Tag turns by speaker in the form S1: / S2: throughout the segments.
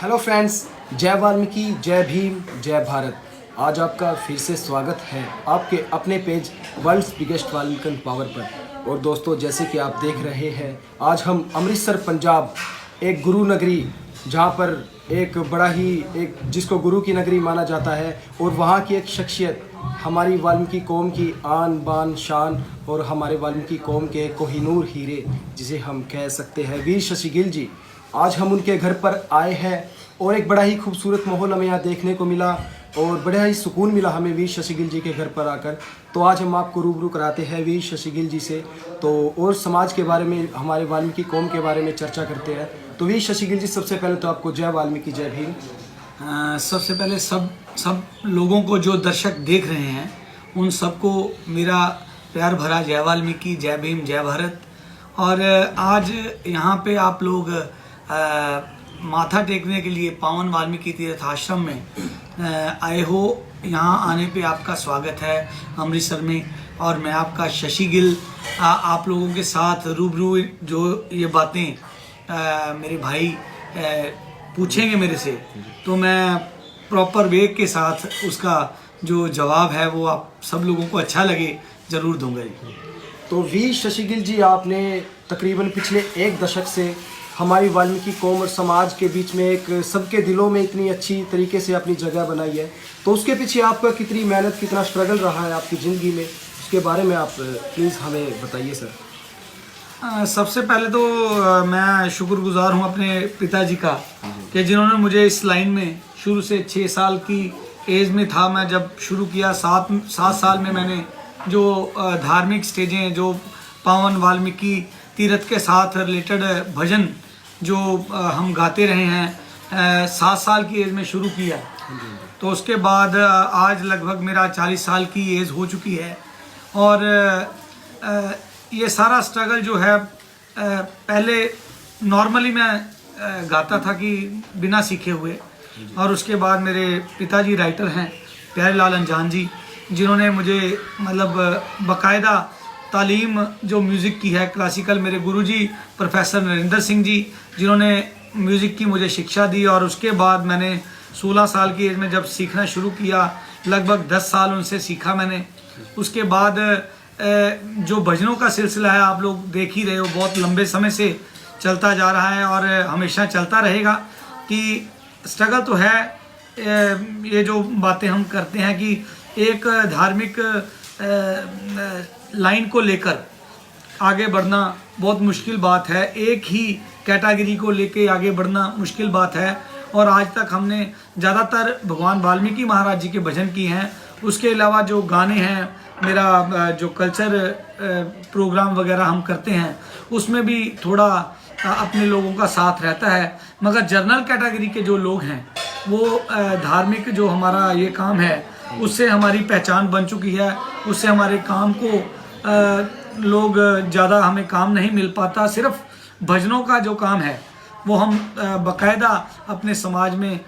S1: Hello friends, जय वाल्मीकि, जय भीम, जय भारत। आज आपका फिर से स्वागत है आपके अपने पेज वर्ल्ड्स बिगेस्ट वाल्मीकन पावर पर। और दोस्तों, जैसे कि आप देख रहे हैं, आज हम अमृतसर पंजाब, एक गुरु नगरी, जहाँ पर एक बड़ा ही एक जिसको गुरु की नगरी माना जाता है, और वहाँ की एक शख्सियत हमारी वाल्मीकि कौम की आन बान शान और हमारे वाल्मीकि कौम के कोहिनूर हीरे, जिसे हम कह सकते हैं वीर शशि गिल जी। आज हम उनके घर पर आए हैं और एक बड़ा ही खूबसूरत माहौल हमें यहाँ देखने को मिला और बड़ा ही सुकून मिला हमें वीर शशि गिल जी के घर पर आकर। तो आज हम आपको रूबरू कराते हैं वीर शशि गिल जी से, तो और समाज के बारे में, हमारे वाल्मीकि कौम के बारे में चर्चा करते हैं। तो वीर शशि गिल जी, सबसे पहले तो आपको जय वाल्मीकि, जय भीम।
S2: सबसे पहले सब लोगों को जो दर्शक देख रहे हैं उन सबको मेरा प्यार भरा जय वाल्मीकि, जय भीम, जय भारत। और आज यहाँ पे आप लोग माथा टेकने के लिए पावन वाल्मीकि तीर्थ आश्रम में आए हो। यहाँ आने पे आपका स्वागत है अमृतसर में। और मैं आपका शशि गिल आप लोगों के साथ रूबरू जो ये बातें मेरे भाई पूछेंगे मेरे से, तो मैं प्रॉपर वे के साथ उसका जो जवाब है वो आप सब लोगों को अच्छा लगे ज़रूर दूंगा जी।
S1: तो वीर शशि गिल जी, आपने तकरीबन पिछले एक दशक से हमारी वाल्मीकि कौम और समाज के बीच में एक सबके दिलों में इतनी अच्छी तरीके से अपनी जगह बनाई है। तो उसके पीछे आपका कितनी मेहनत, कितना स्ट्रगल रहा है आपकी ज़िंदगी में, उसके बारे में आप प्लीज़ हमें बताइए सर।
S2: सबसे पहले तो मैं शुक्रगुजार हूँ अपने पिताजी का कि जिन्होंने मुझे इस लाइन में शुरू से 6 साल की एज में था मैं जब शुरू किया। 7 साल में मैंने जो धार्मिक स्टेजें, जो पावन वाल्मीकि तीर्थ के साथ रिलेटेड भजन जो हम गाते रहे हैं, 7 साल की एज में शुरू किया। तो उसके बाद आज लगभग मेरा 40 साल की एज हो चुकी है। और ये सारा स्ट्रगल जो है, पहले नॉर्मली मैं गाता था कि बिना सीखे हुए। और उसके बाद मेरे पिताजी राइटर हैं प्यारे लाल अंजान जी, जिन्होंने मुझे मतलब बाकायदा तालीम जो म्यूज़िक की है क्लासिकल, मेरे गुरुजी प्रोफेसर नरेंद्र सिंह जी, जिन्होंने म्यूज़िक की मुझे शिक्षा दी। और उसके बाद मैंने 16 साल की एज में जब सीखना शुरू किया, लगभग 10 साल उनसे सीखा मैंने। उसके बाद जो भजनों का सिलसिला है, आप लोग देख ही रहे हो, बहुत लंबे समय से चलता जा रहा है और हमेशा चलता रहेगा। कि स्ट्रगल तो है, ये जो बातें हम करते हैं कि एक धार्मिक लाइन को लेकर आगे बढ़ना बहुत मुश्किल बात है, एक ही कैटेगरी को लेके आगे बढ़ना मुश्किल बात है। और आज तक हमने ज़्यादातर भगवान वाल्मीकि महाराज जी के भजन किए हैं। उसके अलावा जो गाने हैं, मेरा जो कल्चर प्रोग्राम वगैरह हम करते हैं, उसमें भी थोड़ा अपने लोगों का साथ रहता है। मगर जनरल कैटेगरी के जो लोग हैं, वो धार्मिक जो हमारा ये काम है, उससे हमारी पहचान बन चुकी है। उससे हमारे काम को लोग ज़्यादा, हमें काम नहीं मिल पाता। सिर्फ भजनों का जो काम है वो हम बाकायदा अपने समाज में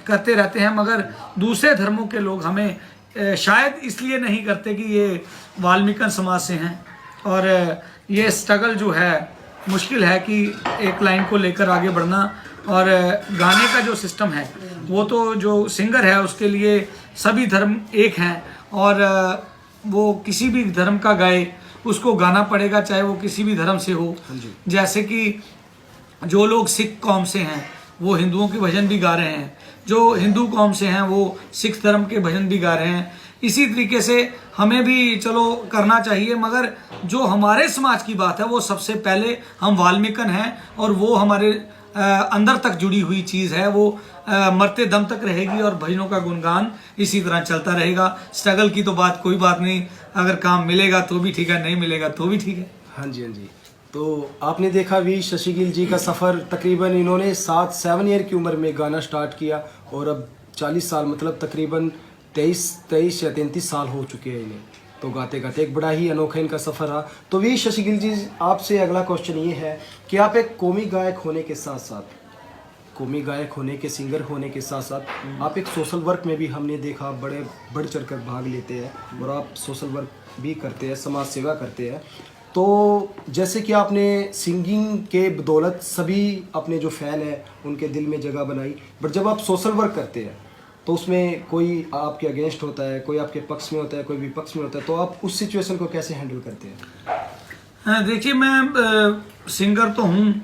S2: करते रहते हैं। मगर दूसरे धर्मों के लोग हमें शायद इसलिए नहीं करते कि ये वाल्मीकन समाज से हैं। और ये स्ट्रगल जो है मुश्किल है कि एक लाइन को लेकर आगे बढ़ना। और गाने का जो सिस्टम है, वो तो जो सिंगर है उसके लिए सभी धर्म एक हैं, और वो किसी भी धर्म का गाए उसको गाना पड़ेगा, चाहे वो किसी भी धर्म से हो। जैसे कि जो लोग सिख कौम से हैं वो हिंदुओं के भजन भी गा रहे हैं, जो हिंदू कौम से हैं वो सिख धर्म के भजन भी गा रहे हैं। इसी तरीके से हमें भी चलो करना चाहिए। मगर जो हमारे समाज की बात है, वो सबसे पहले हम वाल्मीकन हैं, और वो हमारे अंदर तक जुड़ी हुई चीज़ है, वो मरते दम तक रहेगी। और भजनों का गुणगान इसी तरह चलता रहेगा। स्ट्रगल की तो बात कोई बात नहीं, अगर काम मिलेगा तो भी ठीक है, नहीं मिलेगा तो भी ठीक है।
S1: हाँ जी, हाँ जी। तो आपने देखा वीर शशि गिल जी का सफ़र, तकरीबन इन्होंने 7 ईयर की उम्र में गाना स्टार्ट किया और अब 40 साल, मतलब तकरीबन 23 या 33 साल हो चुके हैं इन्हें। तो गाते गाते एक बड़ा ही अनोखा इनका सफ़र रहा। तो वीर शशि गिल जी, आपसे अगला क्वेश्चन ये है कि आप एक कौमी गायक होने के साथ साथ, कौमी गायक होने के, सिंगर होने के साथ साथ आप एक सोशल वर्क में भी हमने देखा बड़े बढ़ चढ़ कर भाग लेते हैं, और आप सोशल वर्क भी करते हैं, समाज सेवा करते हैं। तो जैसे कि आपने सिंगिंग के बदौलत सभी अपने जो फ़ैन हैं उनके दिल में जगह बनाई, बट जब आप सोशल वर्क करते हैं तो उसमें कोई आपके अगेंस्ट होता है, कोई आपके पक्ष में होता है, कोई विपक्ष में होता है, तो आप उस सिचुएशन को कैसे हैंडल करते हैं?
S2: देखिए, मैं सिंगर तो हूँ।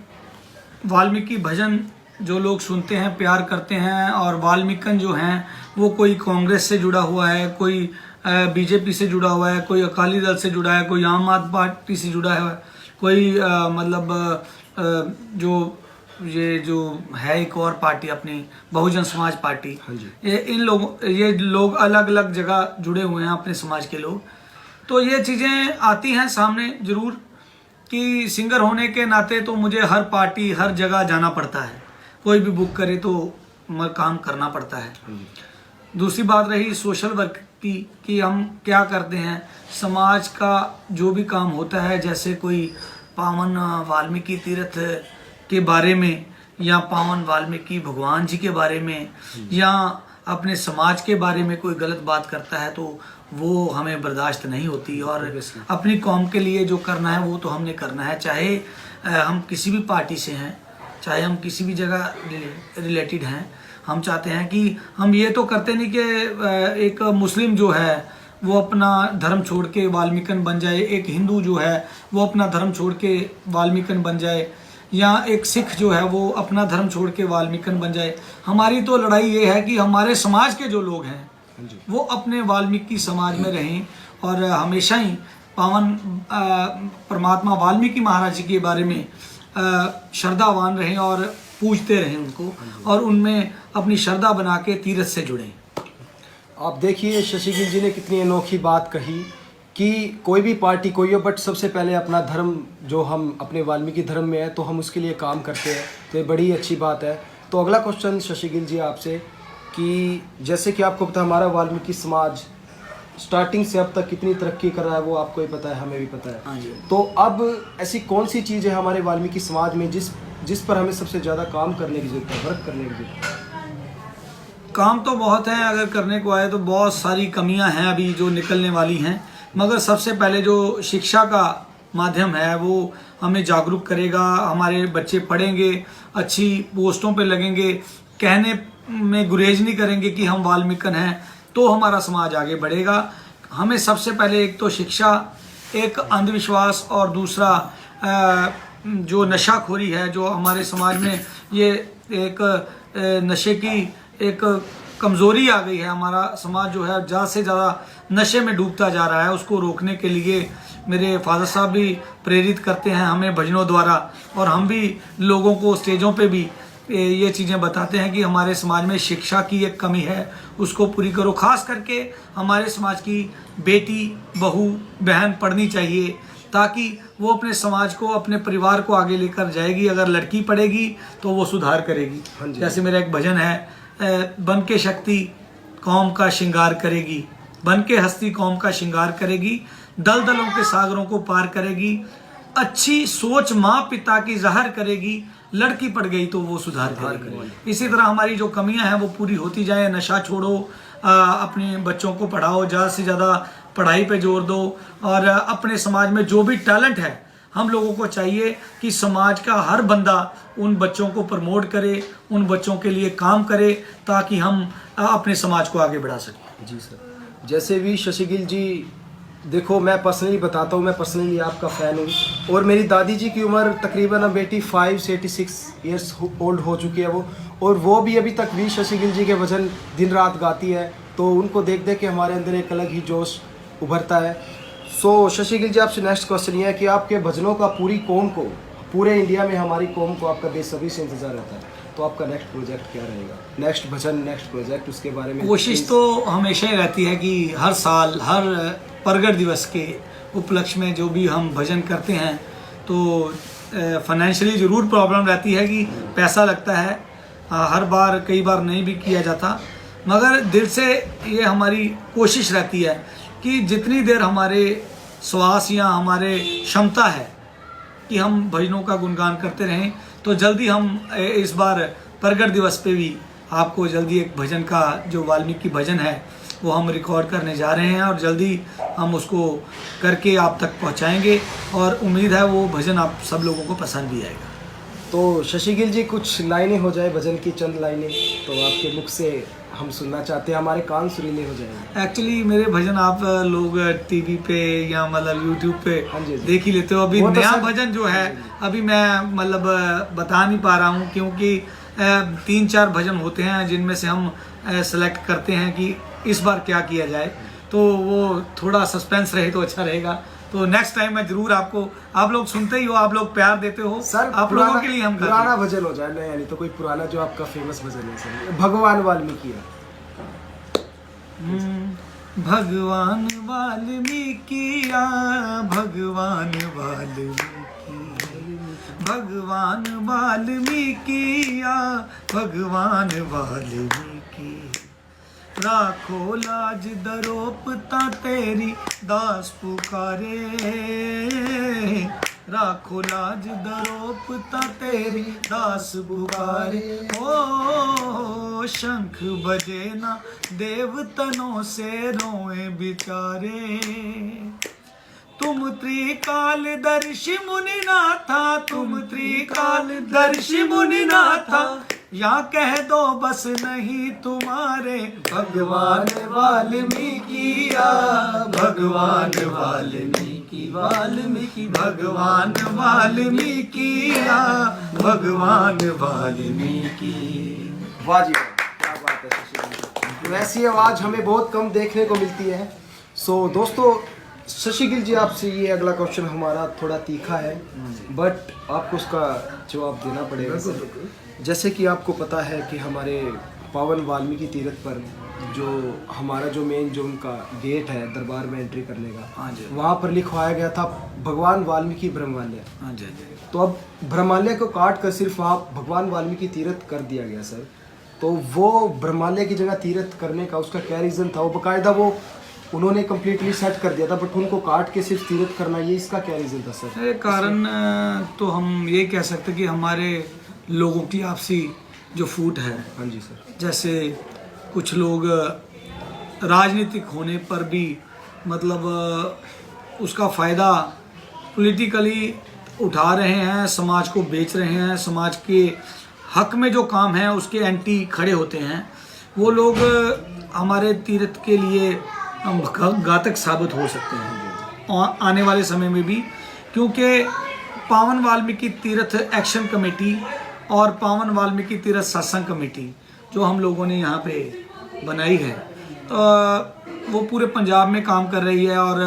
S2: वाल्मीकि भजन जो लोग सुनते हैं, प्यार करते हैं, और वाल्मीकन जो हैं वो कोई कांग्रेस से जुड़ा हुआ है, कोई बीजेपी से जुड़ा हुआ है, कोई अकाली दल से जुड़ा है, कोई आम आदमी पार्टी से जुड़ा है, कोई ये जो है एक और पार्टी अपनी बहुजन समाज पार्टी।
S1: हाँ जी।
S2: ये लोग अलग अलग जगह जुड़े हुए हैं, अपने समाज के लोग। तो ये चीज़ें आती हैं सामने ज़रूर कि सिंगर होने के नाते तो मुझे हर पार्टी हर जगह जाना पड़ता है, कोई भी बुक करे तो काम करना पड़ता है। दूसरी बात रही सोशल वर्क की कि हम क्या करते हैं, समाज का जो भी काम होता है, जैसे कोई पावन वाल्मीकि तीर्थ के बारे में, या पावन वाल्मीकि भगवान जी के बारे में, या अपने समाज के बारे में कोई गलत बात करता है, तो वो हमें बर्दाश्त नहीं होती। और अपनी कौम के लिए जो करना है वो तो हमने करना है, चाहे हम किसी भी पार्टी से हैं, चाहे हम किसी भी जगह रिलेटेड हैं। हम चाहते हैं कि हम ये तो करते नहीं कि एक मुस्लिम जो है वो अपना धर्म छोड़ के वाल्मीकन बन जाए, एक हिंदू जो है वो अपना धर्म छोड़ के वाल्मीकन बन जाए, या एक सिख जो है वो अपना धर्म छोड़ के वाल्मीकन बन जाए। हमारी तो लड़ाई ये है कि हमारे समाज के जो लोग हैं वो अपने वाल्मीकि समाज में रहें, और हमेशा ही पावन परमात्मा वाल्मीकि महाराज जी के बारे में श्रद्धावान रहें और पूजते रहें उनको, और उनमें अपनी श्रद्धा बना के तीर्थ से जुड़ें।
S1: आप देखिए शशि गिल जी ने कितनी अनोखी बात कही कि कोई भी पार्टी कोई हो, बट सबसे पहले अपना धर्म, जो हम अपने वाल्मीकि धर्म में है तो हम उसके लिए काम करते हैं, तो ये बड़ी अच्छी बात है। तो अगला क्वेश्चन शशि गिल जी आपसे कि जैसे कि आपको पता है हमारा वाल्मीकि समाज स्टार्टिंग से अब तक कितनी तरक्की कर रहा है, वो आपको ही पता है, हमें भी पता है।
S2: हाँ जी।
S1: तो अब ऐसी कौन सी चीज़ है हमारे वाल्मीकि समाज में जिस पर हमें सबसे ज़्यादा काम करने की ज़रूरत है, वर्क करने की ज़रूरत है?
S2: काम तो बहुत है, अगर करने को आए तो बहुत सारी कमियां हैं अभी जो निकलने वाली हैं, मगर सबसे पहले जो शिक्षा का माध्यम है वो हमें जागरूक करेगा। हमारे बच्चे पढ़ेंगे, अच्छी पोस्टों पे लगेंगे, कहने में गुरेज नहीं करेंगे कि हम वाल्मीकन हैं, तो हमारा समाज आगे बढ़ेगा। हमें सबसे पहले एक तो शिक्षा, एक अंधविश्वास, और दूसरा जो नशाखोरी है जो हमारे समाज में, ये एक नशे की एक कमज़ोरी आ गई है। हमारा समाज जो है ज़्यादा से ज़्यादा नशे में डूबता जा रहा है, उसको रोकने के लिए मेरे फादर साहब भी प्रेरित करते हैं हमें भजनों द्वारा, और हम भी लोगों को स्टेजों पे भी ये चीज़ें बताते हैं कि हमारे समाज में शिक्षा की एक कमी है, उसको पूरी करो। खास करके हमारे समाज की बेटी, बहू, बहन पढ़नी चाहिए, ताकि वो अपने समाज को, अपने परिवार को आगे लेकर जाएगी। अगर लड़की पढ़ेगी तो वो सुधार करेगी। जैसे मेरा एक भजन है, बन के शक्ति कौम का श्रृंगार करेगी, बन के हस्ती कौम का श्रृंगार करेगी, दल दलों के सागरों को पार करेगी, अच्छी सोच माँ पिता की ज़ाहिर करेगी, लड़की पड़ गई तो वो सुधार करेगी। इसी तरह हमारी जो कमियां हैं वो पूरी होती जाए। नशा छोड़ो, अपने बच्चों को पढ़ाओ, ज़्यादा से ज़्यादा पढ़ाई पे जोर दो, और अपने समाज में जो भी टैलेंट है हम लोगों को चाहिए कि समाज का हर बंदा उन बच्चों को प्रमोट करे, उन बच्चों के लिए काम करे, ताकि हम अपने समाज को आगे बढ़ा सकें।
S1: जी सर। जैसे भी शशि गिल जी, देखो मैं पर्सनली बताता हूँ, मैं पर्सनली आपका फ़ैन हूँ, और मेरी दादी जी की उम्र तकरीबन अब 85 से 86 ईयर्स ओल्ड हो चुकी है वो, और वो भी अभी तक भी शशि गिल जी के भजन दिन रात गाती है। तो उनको देख देख के हमारे अंदर एक अलग ही जोश उभरता है। सो शशि गिल जी, आपसे नेक्स्ट क्वेश्चन ये है कि आपके भजनों का पूरी कौम को, पूरे इंडिया में हमारी कौम को आपका बेसब्री से इंतज़ार रहता है, तो आपका नेक्स्ट प्रोजेक्ट क्या रहेगा? नेक्स्ट भजन, नेक्स्ट प्रोजेक्ट, उसके बारे में
S2: कोशिश तो हमेशा ही रहती है कि हर साल, हर प्रगट दिवस के उपलक्ष्य में जो भी हम भजन करते हैं, तो फाइनेंशियली ज़रूर प्रॉब्लम रहती है कि पैसा लगता है, हर बार कई बार नहीं भी किया जाता, मगर दिल से ये हमारी कोशिश रहती है कि जितनी देर हमारे श्वास या हमारे क्षमता है कि हम भजनों का गुणगान करते रहें। तो जल्दी हम इस बार प्रगट दिवस पे भी आपको जल्दी एक भजन का, जो वाल्मीकि भजन है, वो हम रिकॉर्ड करने जा रहे हैं और जल्दी हम उसको करके आप तक पहुंचाएंगे और उम्मीद है वो भजन आप सब लोगों को पसंद भी आएगा।
S1: तो शशि गिल जी, कुछ लाइनें हो जाए, भजन की चंद लाइनें तो आपके मुख से हम सुनना चाहते हैं, हमारे कान सुरीले हो जाएंगे।
S2: एक्चुअली मेरे भजन आप लोग टीवी पे या मतलब यूट्यूब पे
S1: हाँ जी,
S2: देख ही लेते हो। अभी
S1: वो तो
S2: नया
S1: सर-
S2: भजन जो है अभी मैं मतलब बता नहीं पा रहा हूँ, क्योंकि 3-4 भजन होते हैं जिनमें से हम सेलेक्ट करते हैं कि इस बार क्या किया जाए, तो वो थोड़ा सस्पेंस रहे तो अच्छा रहेगा। तो नेक्स्ट टाइम मैं जरूर आपको, आप लोग सुनते ही हो, आप लोग प्यार देते हो
S1: सर
S2: आप लोगों के लिए हम कर रहे हैं।
S1: पुराना भजन हो जाए, नया नहीं तो कोई पुराना जो आपका फेमस भजन है सर, भगवान वाल्मीकि है।
S2: भगवान वाल्मीकि भगवान वाल्मीकि, भगवान वाल्मीकि भगवान वाल्मीकि, राखो लाज दरोपता तेरी दास पुकारे, राखो लाज दरोपता तेरी दास पुकारे। ओ शंख बजे ना देवतनों से रोए बिचारे, तुम त्रिकालदर्शी मुनिनाथा, तुम त्रिकालदर्शी मुनिनाथा, या कह दो बस नहीं तुम्हारे भगवान वाल्मीकि भगवान वाल्मीकि, वाल्मीकि भगवान वाल्मीकि भगवान वाल्मीकि।
S1: वाह जी वाह, क्या बात है शशि गिल। वैसी आवाज़ हमें बहुत कम देखने को मिलती है। सो दोस्तों, शशि गिल जी, आपसे ये अगला क्वेश्चन हमारा थोड़ा तीखा है, बट आपको उसका जवाब देना पड़ेगा सर। जैसे कि आपको पता है कि हमारे पावन वाल्मीकि तीर्थ पर जो हमारा जो मेन जो उनका गेट है दरबार में एंट्री करने का,
S2: हाँ जी,
S1: वहाँ पर लिखवाया गया था भगवान वाल्मीकि ब्रह्मालय।
S2: हाँ जी,
S1: तो अब ब्रह्मालय को काट कर सिर्फ आप भगवान वाल्मीकि तीर्थ कर दिया गया सर। तो वो ब्रह्मालय की जगह तीर्थ करने का उसका क्या रीज़न था? वो बाकायदा वो उन्होंने कम्प्लीटली सेट कर दिया था, बट उनको काट के सिर्फ तीर्थ करना, ये इसका क्या रीज़न था सर?
S2: एक कारण तो हम ये कह सकते कि हमारे लोगों की आपसी जो फूट है।
S1: हाँ जी सर।
S2: जैसे कुछ लोग राजनीतिक होने पर भी मतलब उसका फ़ायदा पॉलिटिकली उठा रहे हैं, समाज को बेच रहे हैं, समाज के हक में जो काम है उसके एंटी खड़े होते हैं। वो लोग हमारे तीर्थ के लिए घातक साबित हो सकते हैं आने वाले समय में भी, क्योंकि पावन वाल्मीकि तीर्थ एक्शन कमेटी और पावन वाल्मीकि तीर्थ सत्संग कमेटी जो हम लोगों ने यहाँ पे बनाई है, तो वो पूरे पंजाब में काम कर रही है और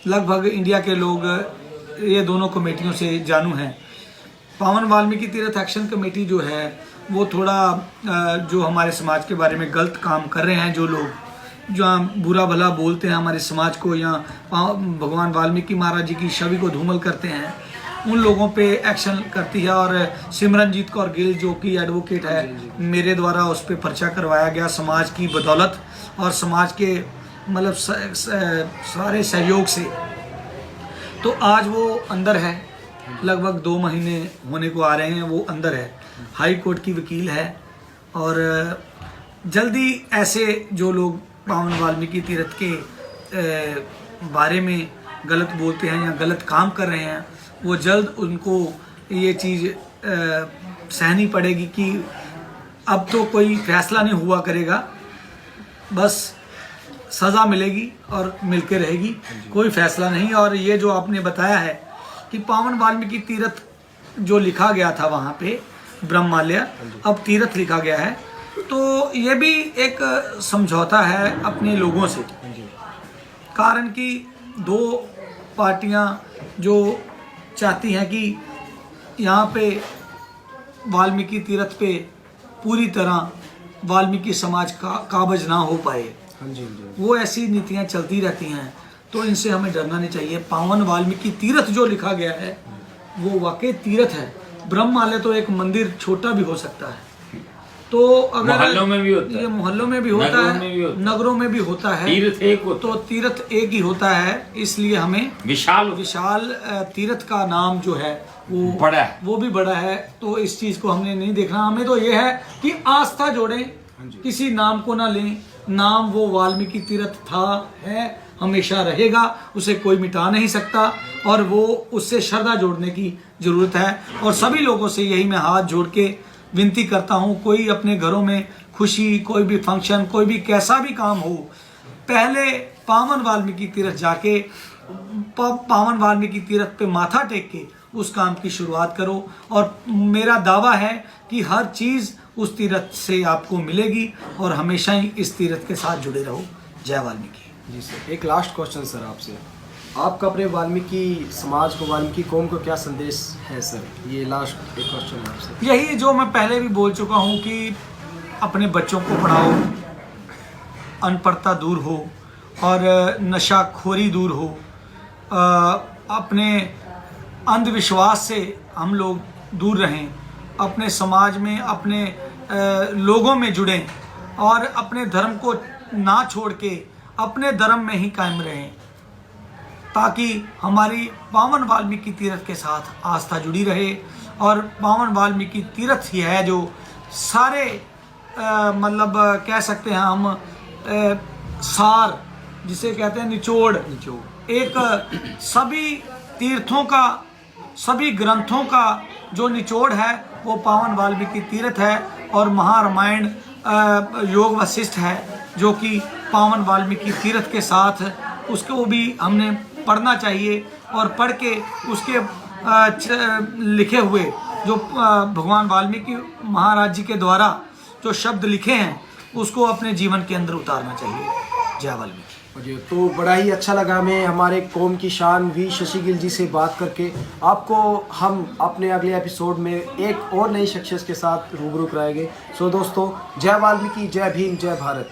S2: लगभग इंडिया के लोग ये दोनों कमेटियों से जानू हैं। पावन वाल्मीकि तीर्थ एक्शन कमेटी जो है वो थोड़ा जो हमारे समाज के बारे में गलत काम कर रहे हैं, जो लोग जो बुरा भला बोलते हैं हमारे समाज को या भगवान वाल्मीकि महाराज जी की छवि को धूमल करते हैं, उन लोगों पे एक्शन करती है। और सिमरनजीत कौर गिल जो कि एडवोकेट है, मेरे द्वारा उस पर पर्चा करवाया गया समाज की बदौलत और समाज के मतलब सारे सहयोग से। तो आज वो अंदर है, लगभग 2 महीने होने को आ रहे हैं वो अंदर है, हाई कोर्ट की वकील है। और जल्दी ऐसे जो लोग पावन वाल्मीकि तीर्थ के बारे में गलत बोलते हैं या गलत काम कर रहे हैं, वो जल्द उनको ये चीज़ सहनी पड़ेगी कि अब तो कोई फैसला नहीं हुआ करेगा, बस सज़ा मिलेगी और मिलके रहेगी, कोई फैसला नहीं। और ये जो आपने बताया है कि पावन वाल्मीकि तीर्थ जो लिखा गया था वहाँ पे ब्रह्मालय, अब तीर्थ लिखा गया है, तो ये भी एक समझौता है अपने लोगों से। कारण कि 2 पार्टियां जो चाहती हैं कि यहाँ पे वाल्मीकि तीर्थ पे पूरी तरह वाल्मीकि समाज का काबज ना हो पाए,
S1: हाँ जी,
S2: वो ऐसी नीतियाँ चलती रहती हैं। तो इनसे हमें डरना नहीं चाहिए। पावन वाल्मीकि तीर्थ जो लिखा गया है वो वाकई तीर्थ है। ब्रह्मालय तो एक मंदिर छोटा भी हो सकता है, तो अगर
S3: मोहल्लों में भी होता है,
S2: ये मोहल्लों में भी होता है, नगरों में भी होता है,
S3: तीर्थ एक होता
S2: तो तीर्थ एक ही होता है। इसलिए हमें विशाल तीर्थ का नाम जो है वो
S3: बड़ा है,
S2: वो भी बड़ा है। तो इस चीज़ को हमने नहीं देखना, हमें तो ये है कि आस्था जोड़ें, किसी नाम को ना लें नाम वो वाल्मीकि तीर्थ था, है, हमेशा रहेगा, उसे कोई मिटा नहीं सकता और वो उससे श्रद्धा जोड़ने की ज़रूरत है। और सभी लोगों से यही मैं हाथ जोड़ के विनती करता हूँ, कोई अपने घरों में खुशी, कोई भी फंक्शन, कोई भी कैसा भी काम हो, पहले पावन वाल्मीकि तीर्थ जाके पावन वाल्मीकि तीर्थ पे माथा टेक के उस काम की शुरुआत करो। और मेरा दावा है कि हर चीज़ उस तीर्थ से आपको मिलेगी और हमेशा ही इस तीर्थ के साथ जुड़े रहो। जय वाल्मीकि।
S1: जी सर, एक लास्ट क्वेश्चन सर आपसे, आपका अपने वाल्मीकि समाज को, वाल्मीकि कौम को क्या संदेश है सर? ये लास्ट एक क्वेश्चन है आपसे।
S2: यही जो मैं पहले भी बोल चुका हूँ कि अपने बच्चों को पढ़ाओ, अनपढ़ता दूर हो और नशाखोरी दूर हो, अपने अंधविश्वास से हम लोग दूर रहें, अपने समाज में अपने लोगों में जुड़ें और अपने धर्म को ना छोड़ के अपने धर्म में ही कायम रहें, ताकि हमारी पावन वाल्मीकि तीर्थ के साथ आस्था जुड़ी रहे। और पावन वाल्मीकि तीर्थ ही है जो सारे मतलब कह सकते हैं हम सार, जिसे कहते हैं निचोड़, एक सभी तीर्थों का, सभी ग्रंथों का जो निचोड़ है वो पावन वाल्मीकि तीर्थ है। और महारामायण योग वशिष्ठ है जो कि पावन वाल्मीकि तीर्थ के साथ, उसको भी हमने पढ़ना चाहिए और पढ़ के उसके लिखे हुए जो भगवान वाल्मीकि महाराज जी के द्वारा जो शब्द लिखे हैं उसको अपने जीवन के अंदर उतारना चाहिए। जय वाल्मीकि।
S1: जी, तो बड़ा ही अच्छा लगा हमें हमारे कौम की शान वी शशि गिल जी से बात करके। आपको हम अपने अगले एपिसोड में एक और नई शख्सियत के साथ रूबरू कराएंगे। सो दोस्तों, जय वाल्मीकि, जय भीम, जय भारत।